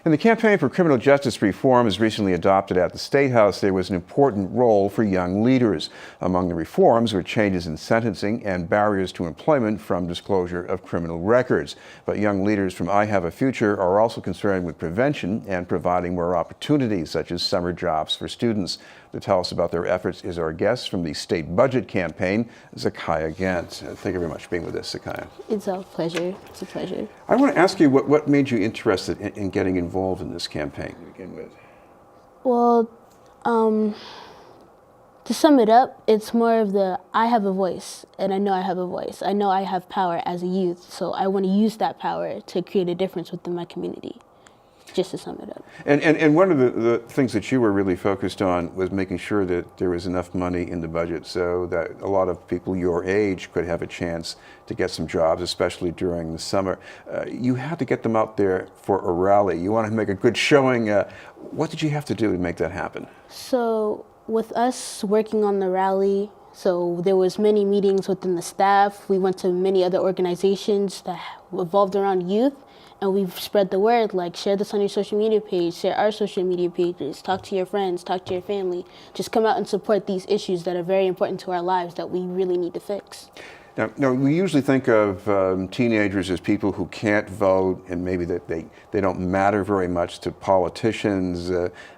In the campaign for criminal justice reform as recently adopted at the State House, there was an important role for young leaders. Among the reforms were changes in sentencing and barriers to employment from disclosure of criminal records. But young leaders from I Have a Future are also concerned with prevention and providing more opportunities, such as summer jobs for students. To tell us about their efforts is our guest from the state budget campaign, Gant. Thank you very much for being with us, Zakaya. It's a pleasure. It's a pleasure. I want to ask you what made you interested in getting involved in this campaign to begin with? Well, to sum it up, it's more of I have a voice, and I know I have a voice. I know I have power as a youth, so I want to use that power to create a difference within my community. Just to sum it up. And one of the things that you were really focused on was making sure that there was enough money in the budget so that a lot of people your age could have a chance to get some jobs, especially during the summer. You had to get them out there for a rally. You wanted to make a good showing. What did you have to do to make that happen? So with us working on the rally, so there was many meetings within the staff. We went to many other organizations that revolved around youth. And we've spread the word, like share this on your social media page, share our social media pages, talk to your friends, talk to your family. Just come out and support these issues that are very important to our lives that we really need to fix. Now we usually think of teenagers as people who can't vote and maybe that they don't matter very much to politicians.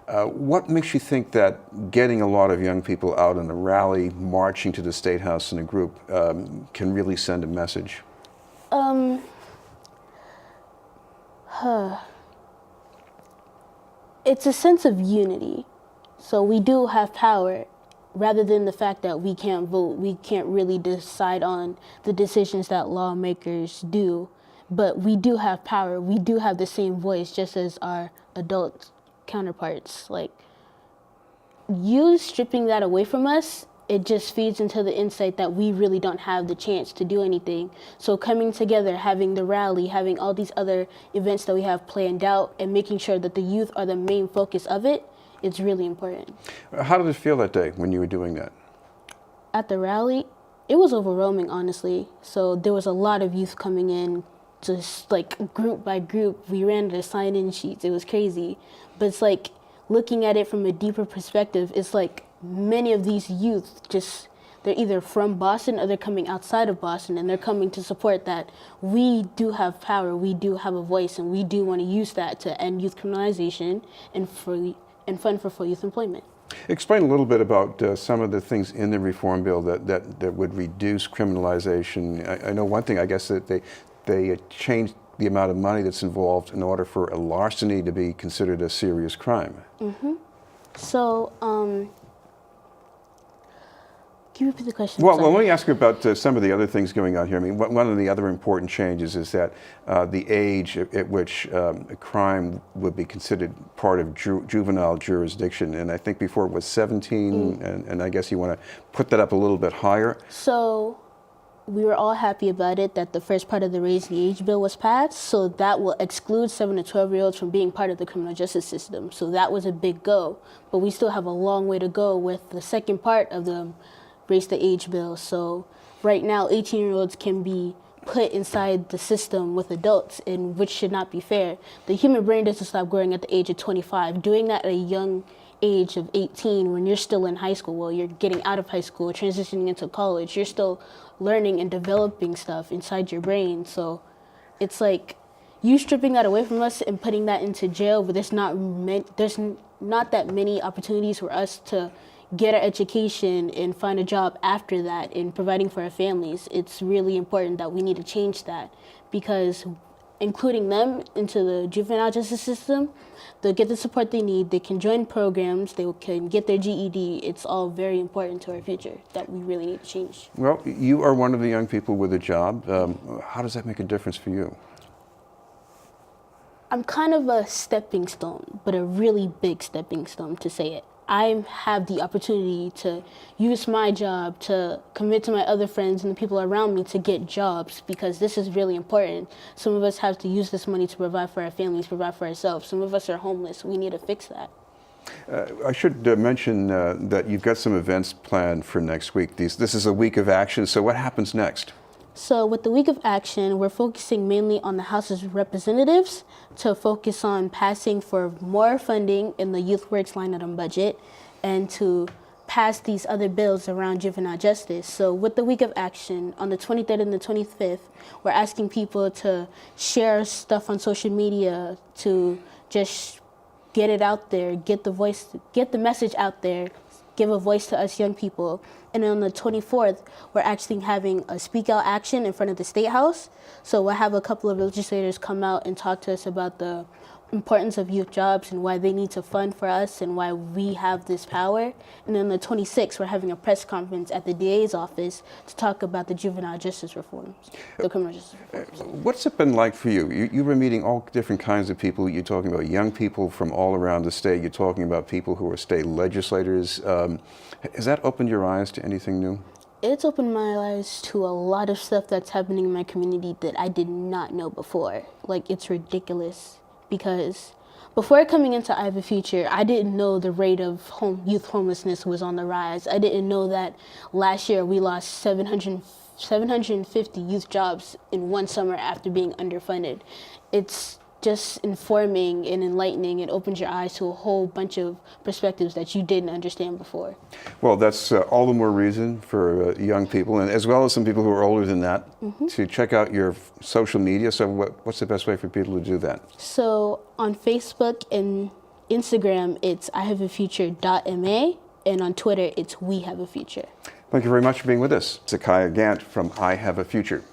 What makes you think that getting a lot of young people out in a rally, marching to the State House in a group, can really send a message? It's a sense of unity. So we do have power. Rather than the fact that we can't vote, we can't really decide on the decisions that lawmakers do. But we do have power. We do have the same voice, just as our adult counterparts. Like, you stripping that away from us, it just feeds into the insight that we really don't have the chance to do anything. So coming together, having the rally, having all these other events that we have planned out, and making sure that the youth are the main focus of it, it's really important. How did it feel that day when you were doing that? At the rally, it was overwhelming, honestly. So there was a lot of youth coming in, just like group by group. We ran the sign-in sheets. It was crazy. But it's like, looking at it from a deeper perspective, it's like many of these youth they're either from Boston or they're coming outside of Boston, and they're coming to support that we do have power, we do have a voice, and we do want to use that to end youth criminalization and fund for full youth employment. Explain a little bit about some of the things in the reform bill that would reduce criminalization. I know one thing, I guess, that they changed the amount of money that's involved in order for a larceny to be considered a serious crime. Mm-hmm. So, can you repeat the question? Well, let me ask you about some of the other things going on here. I mean, one of the other important changes is that the age at which a crime would be considered part of juvenile jurisdiction. And I think before it was 17, and I guess you want to put that up a little bit higher. So we were all happy about it, that the first part of the raising the age bill was passed. So that will exclude 7 to 12-year-olds from being part of the criminal justice system. So that was a big go. But we still have a long way to go with the second part of the raise the age bill. So right now, 18-year-olds can be put inside the system with adults, and which should not be fair. The human brain doesn't stop growing at the age of 25. Doing that at a young age of 18 when you're still in high school, well, you're getting out of high school, transitioning into college, you're still learning and developing stuff inside your brain. So it's like you stripping that away from us and putting that into jail, but there's not that many opportunities for us to get our education and find a job after that and providing for our families. It's really important that we need to change that, because including them into the juvenile justice system, they'll get the support they need, they can join programs, they can get their GED. It's all very important to our future that we really need to change. Well, you are one of the young people with a job. How does that make a difference for you? I'm kind of a stepping stone, but a really big stepping stone, to say it. I have the opportunity to use my job to commit to my other friends and the people around me to get jobs, because this is really important. Some of us have to use this money to provide for our families, provide for ourselves. Some of us are homeless. We need to fix that. I should mention that you've got some events planned for next week. This is a week of action, so what happens next? So with the Week of Action, we're focusing mainly on the House of Representatives to focus on passing for more funding in the Youth Works line item budget and to pass these other bills around juvenile justice. So with the Week of Action, on the 23rd and the 25th, we're asking people to share stuff on social media to just get it out there, get the message out there, give a voice to us young people. And then on the 24th, we're actually having a speak out action in front of the State House. So we'll have a couple of legislators come out and talk to us about the importance of youth jobs and why they need to fund for us and why we have this power. And then on the 26th, we're having a press conference at the DA's office to talk about the juvenile justice reforms, the criminal justice reforms. What's it been like for you? You were meeting all different kinds of people. You're talking about young people from all around the state. You're talking about people who are state legislators. Has that opened your eyes to anything new? It's opened my eyes to a lot of stuff that's happening in my community that I did not know before. Like, it's ridiculous. Because before coming into I Have a Future, I didn't know the rate of youth homelessness was on the rise. I didn't know that last year we lost 750 youth jobs in one summer after being underfunded. It's just informing and enlightening. It opens your eyes to a whole bunch of perspectives that you didn't understand before. Well, that's all the more reason for young people, and as well as some people who are older than that, to check out your social media. So what's the best way for people to do that? So on Facebook and Instagram, it's ihaveafuture.ma, and on Twitter, it's We Have a Future. Thank you very much for being with us. Zakiah Gant from I Have a Future.